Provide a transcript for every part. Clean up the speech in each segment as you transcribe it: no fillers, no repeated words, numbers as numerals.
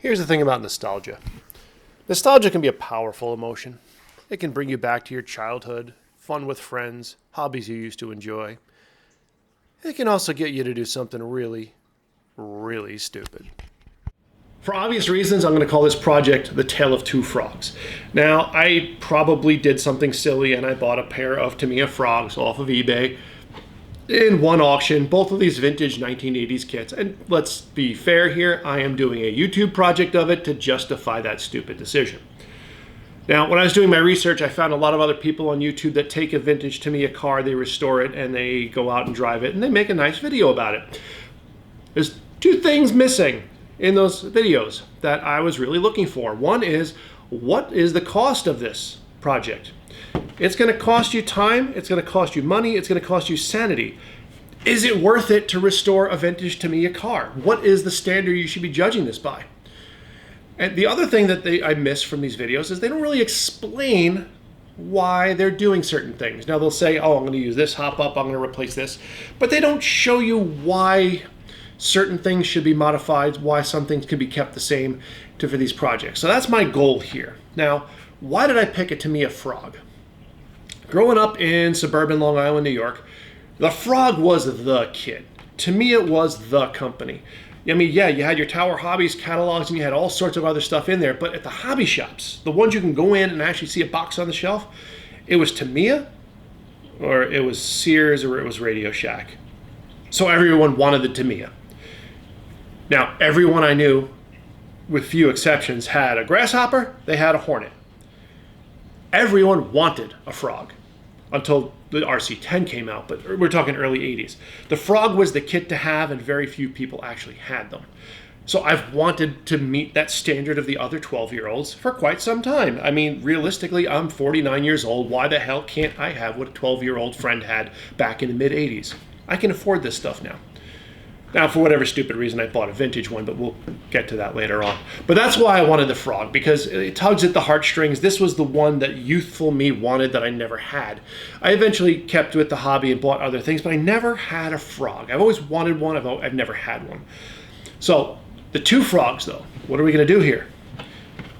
Here's the thing about nostalgia. Nostalgia can be a powerful emotion. It can bring you back to your childhood, fun with friends, hobbies you used to enjoy. It can also get you to do something really, really stupid. For obvious reasons, I'm going to call this project The Tale of Two Frogs. Now, I probably did something silly and I bought a pair of Tamiya Frogs off of eBay in one auction, both of these vintage 1980s kits. And let's be fair here, I am doing a YouTube project of it to justify that stupid decision. Now, when I was doing my research, I found a lot of other people on YouTube that take a vintage Tamiya car, they restore it, and they go out and drive it, and they make a nice video about it. There's two things missing in those videos that I was really looking for. One is, what is the cost of this project? It's going to cost you time, it's going to cost you money, it's going to cost you sanity. Is it worth it to restore a vintage Tamiya car? What is the standard you should be judging this by? And the other thing that I miss from these videos is they don't really explain why they're doing certain things. Now they'll say, oh, I'm going to use this hop up, I'm going to replace this, but they don't show you why certain things should be modified, why some things can be kept the same for these projects. So that's my goal here. Now, why did I pick a Tamiya Frog? Growing up in suburban Long Island, New York, the Frog was the kid. Tamiya was the company. I mean, yeah, you had your Tower Hobbies catalogs and you had all sorts of other stuff in there, but at the hobby shops, the ones you can go in and actually see a box on the shelf, it was Tamiya, or it was Sears, or it was Radio Shack. So everyone wanted the Tamiya. Now, everyone I knew, with few exceptions, had a Grasshopper, they had a Hornet. Everyone wanted a Frog until the RC10 came out, but we're talking early 80s. The Frog was the kit to have, and very few people actually had them. So I've wanted to meet that standard of the other 12-year-olds for quite some time. I mean, realistically, I'm 49 years old. Why the hell can't I have what a 12-year-old friend had back in the mid-80s? I can afford this stuff now. Now, for whatever stupid reason, I bought a vintage one, but we'll get to that later on. But that's why I wanted the Frog, because it tugs at the heartstrings. This was the one that youthful me wanted that I never had. I eventually kept with the hobby and bought other things, but I never had a Frog. I've always wanted one. I've never had one. So the two Frogs, though, what are we going to do here?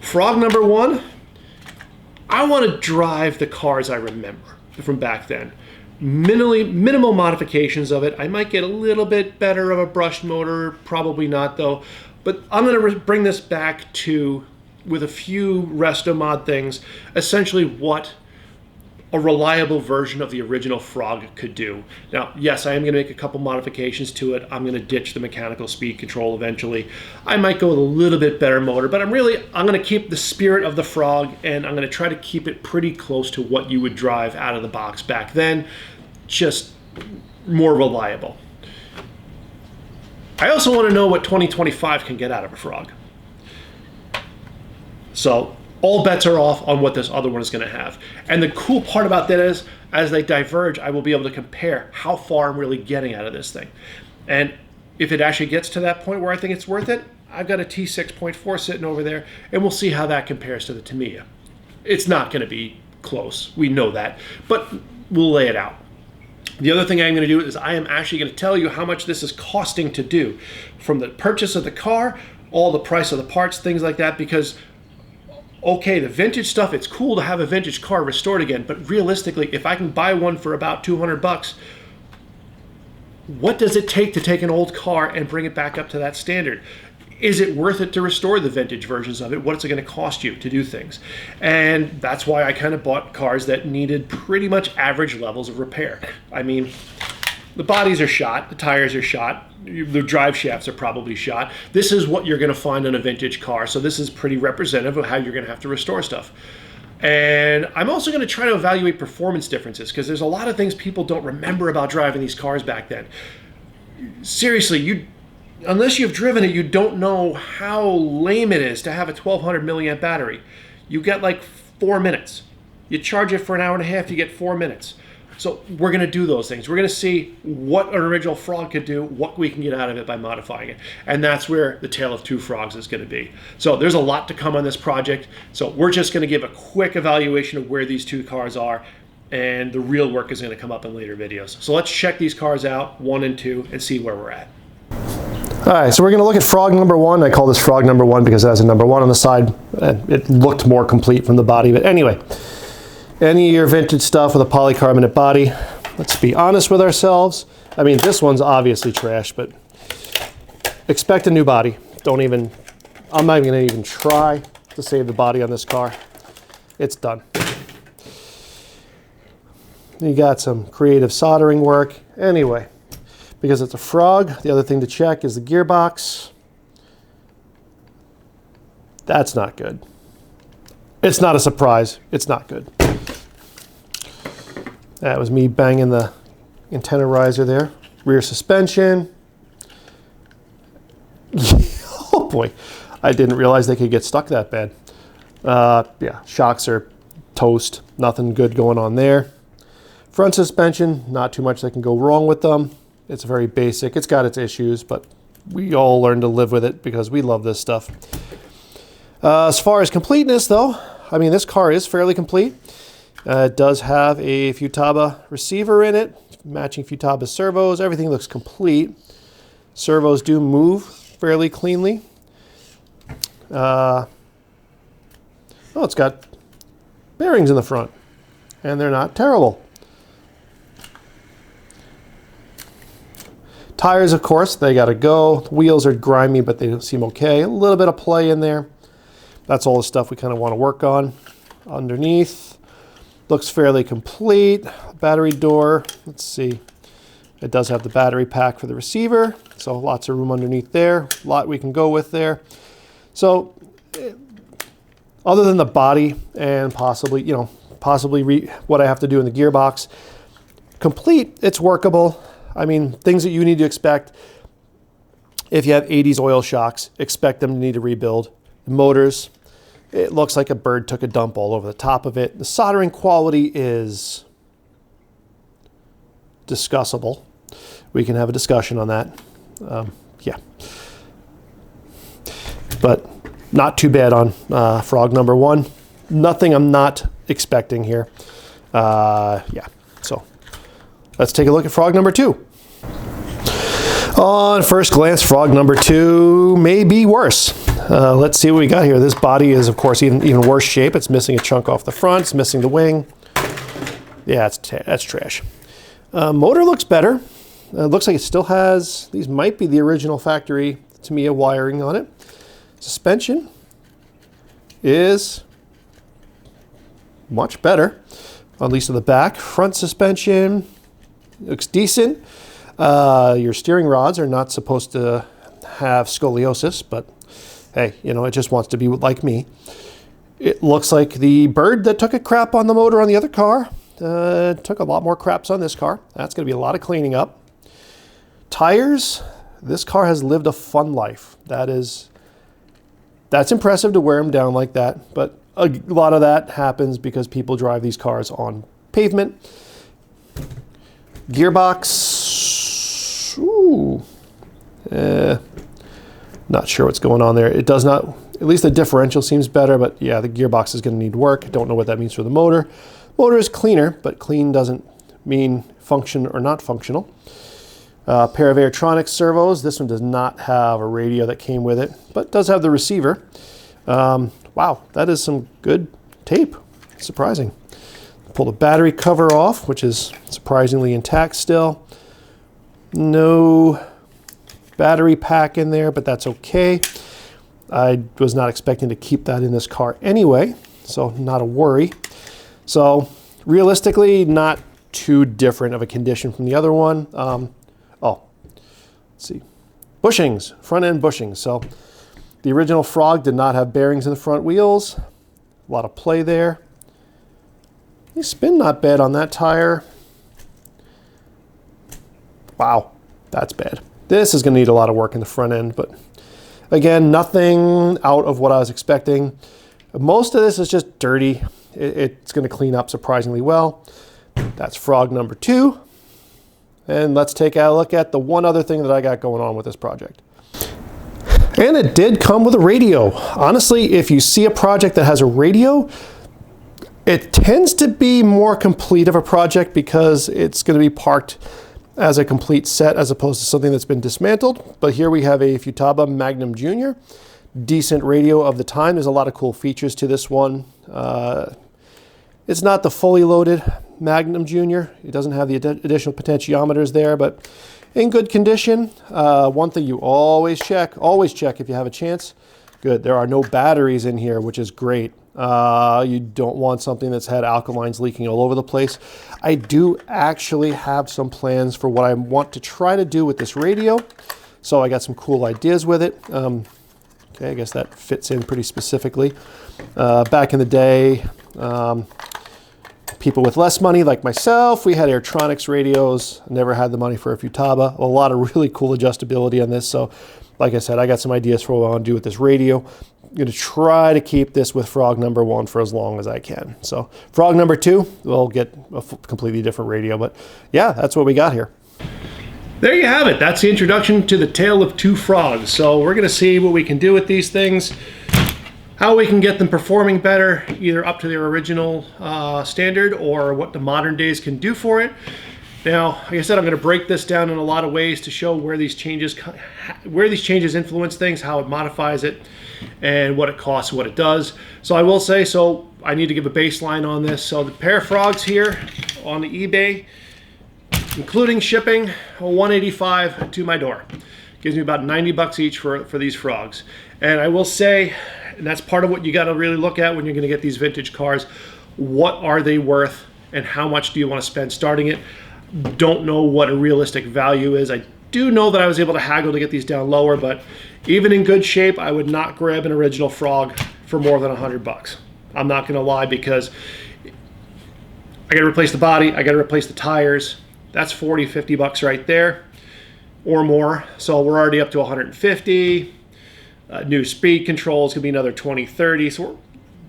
Frog number one, I want to drive the cars I remember from back then. Minimal modifications of it. I might get a little bit better of a brushed motor, probably not though, but I'm going to bring this back to, with a few resto mod things, essentially what a reliable version of the original Frog could do. Now, yes, I am going to make a couple modifications to it. I'm going to ditch the mechanical speed control eventually. I might go with a little bit better motor, but I'm going to keep the spirit of the Frog, and I'm going to try to keep it pretty close to what you would drive out of the box back then, just more reliable. I also want to know what 2025 can get out of a Frog. So all bets are off on what this other one is going to have. And the cool part about that is, as they diverge, I will be able to compare how far I'm really getting out of this thing. And if it actually gets to that point where I think it's worth it, I've got a T6.4 sitting over there, and we'll see how that compares to the Tamiya. It's not going to be close. We know that. But we'll lay it out. The other thing I'm going to do is I am actually going to tell you how much this is costing to do, from the purchase of the car, all the price of the parts, things like that, because okay, the vintage stuff, it's cool to have a vintage car restored again, but realistically, if I can buy one for about 200 bucks, what does it take to take an old car and bring it back up to that standard? Is it worth it to restore the vintage versions of it? What's it going to cost you to do things? And that's why I kind of bought cars that needed pretty much average levels of repair. I mean, the bodies are shot, the tires are shot, the drive shafts are probably shot. This is what you're going to find on a vintage car, so this is pretty representative of how you're going to have to restore stuff. And I'm also going to try to evaluate performance differences, because there's a lot of things people don't remember about driving these cars back then. Seriously, unless you've driven it, you don't know how lame it is to have a 1200 milliamp battery. You get like 4 minutes. You charge it for an hour and a half, you get 4 minutes. So we're going to do those things. We're going to see what an original Frog could do, what we can get out of it by modifying it. And that's where the Tale of Two Frogs is going to be. So there's a lot to come on this project. So we're just going to give a quick evaluation of where these two cars are, and the real work is going to come up in later videos. So let's check these cars out, 1 and 2, and see where we're at. All right, so we're going to look at frog number 1. I call this frog number 1 because it has a number 1 on the side. It looked more complete from the body, but anyway. Any of your vintage stuff with a polycarbonate body, let's be honest with ourselves. I mean, this one's obviously trash, but expect a new body. I'm not even going to try to save the body on this car. It's done. You got some creative soldering work. Anyway, because it's a Frog, the other thing to check is the gearbox. That's not good. It's not a surprise. It's not good. That was me banging the antenna riser there. Rear suspension. Oh boy, I didn't realize they could get stuck that bad. Yeah, shocks are toast. Nothing good going on there. Front suspension, not too much that can go wrong with them. It's very basic. It's got its issues, but we all learn to live with it because we love this stuff. As far as completeness though, I mean, this car is fairly complete. It does have a Futaba receiver in it, matching Futaba servos. Everything looks complete. Servos do move fairly cleanly. Oh, it's got bearings in the front, and they're not terrible. Tires, of course, they gotta go. The wheels are grimy, but they seem okay. A little bit of play in there. That's all the stuff we kind of want to work on. Underneath, looks fairly complete. Battery door, let's see. It does have the battery pack for the receiver, so lots of room underneath there. A lot we can go with there. So, other than the body and possibly, what I have to do in the gearbox, complete, it's workable. I mean, things that you need to expect. If you have 80s oil shocks, expect them to need a rebuild. Motors, it looks like a bird took a dump all over the top of it. The soldering quality is discussable. We can have a discussion on that. Yeah. But not too bad on Frog number 1. Nothing I'm not expecting here. Yeah, so let's take a look at Frog number 2. On first glance, Frog number 2 may be worse. Let's see what we got here. This body is, of course, even worse shape. It's missing a chunk off the front. It's missing the wing. Yeah, that's trash. Motor looks better. It looks like it still has, these might be the original factory Tamiya wiring on it. Suspension is much better, at least on the back. Front suspension looks decent. Your steering rods are not supposed to have scoliosis, but hey, it just wants to be like me. It looks like the bird that took a crap on the motor on the other car took a lot more craps on this car. That's going to be a lot of cleaning up. Tires, this car has lived a fun life. That's impressive to wear them down like that, but a lot of that happens because people drive these cars on pavement. Gearbox, ooh, not sure what's going on there. It does not, at least the differential seems better, but yeah, the gearbox is going to need work. Don't know what that means for the motor. Motor is cleaner, but clean doesn't mean function or not functional. Pair of Airtronics servos. This one does not have a radio that came with it, but does have the receiver. Wow, that is some good tape. Surprising. Pull the battery cover off, which is surprisingly intact still. No battery pack in there, but that's okay. I was not expecting to keep that in this car anyway, so not a worry. So realistically, not too different of a condition from the other one. Let's see. Bushings, front end bushings. So the original Frog did not have bearings in the front wheels. A lot of play there. The spin not bad on that tire. Wow, that's bad. This is going to need a lot of work in the front end, but again, nothing out of what I was expecting. Most of this is just dirty. It's going to clean up surprisingly well. That's Frog number 2. And let's take a look at the one other thing that I got going on with this project. And it did come with a radio. Honestly, if you see a project that has a radio, it tends to be more complete of a project because it's going to be parked as a complete set as opposed to something that's been dismantled. But here we have a Futaba Magnum Jr. Decent radio of the time. There's a lot of cool features to this one. It's not the fully loaded Magnum Jr. It doesn't have the additional potentiometers there, but in good condition. One thing you always check if you have a chance. Good, there are no batteries in here, which is great. You don't want something that's had alkalines leaking all over the place. I do actually have some plans for what I want to try to do with this radio. So I got some cool ideas with it. Okay, I guess that fits in pretty specifically. Back in the day, people with less money like myself, we had Airtronics radios. Never had the money for a Futaba. A lot of really cool adjustability on this. So like I said, I got some ideas for what I want to do with this radio. I'm going to try to keep this with Frog number 1 for as long as I can. So Frog number 2, we'll get a completely different radio. But yeah, that's what we got here. There you have it. That's the introduction to the Tale of Two Frogs. So we're going to see what we can do with these things, how we can get them performing better, either up to their original standard or what the modern days can do for it. Now, like I said, I'm going to break this down in a lot of ways to show where these changes influence things, how it modifies it, and what it costs, what it does. So I will say, I need to give a baseline on this. So the pair of Frogs here on the eBay, including shipping, $185 to my door. Gives me about 90 bucks each for these Frogs. And I will say, and that's part of what you got to really look at when you're going to get these vintage cars. What are they worth, and how much do you want to spend starting it? Don't know what a realistic value is. I do know that I was able to haggle to get these down lower, but even in good shape, I would not grab an original Frog for more than 100 bucks. I'm not going to lie, because I got to replace the body, I got to replace the tires. That's 40, 50 bucks right there or more. So we're already up to 150. New speed controls could be another 20, 30. So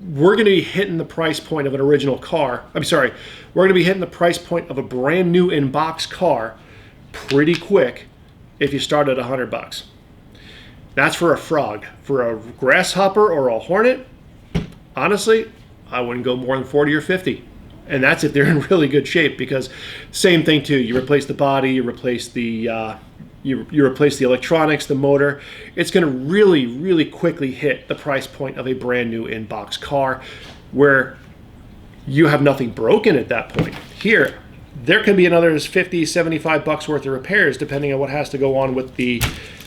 we're going to be hitting the price point of an original car. I'm sorry, we're going to be hitting the price point of a brand new in-box car pretty quick if you start at 100 bucks. That's for a Frog. For a Grasshopper or a Hornet, honestly, I wouldn't go more than 40 or 50. And that's if they're in really good shape, because same thing too. You replace the body, you replace the you replace the electronics, the motor. It's going to really, really quickly hit the price point of a brand new in-box car, where you have nothing broken at that point. Here, there can be another 50, 75 bucks worth of repairs, depending on what has to go on with the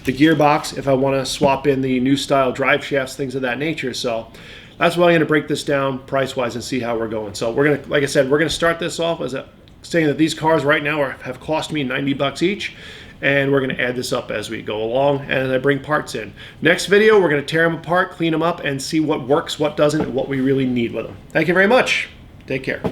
gearbox, if I want to swap in the new style drive shafts, things of that nature. So that's why I'm going to break this down price-wise and see how we're going. So we're going to, like I said, we're going to start this off as saying that these cars right now have cost me 90 bucks each, and we're going to add this up as we go along and as I bring parts in. Next video, we're going to tear them apart, clean them up, and see what works, what doesn't, and what we really need with them. Thank you very much. Take care.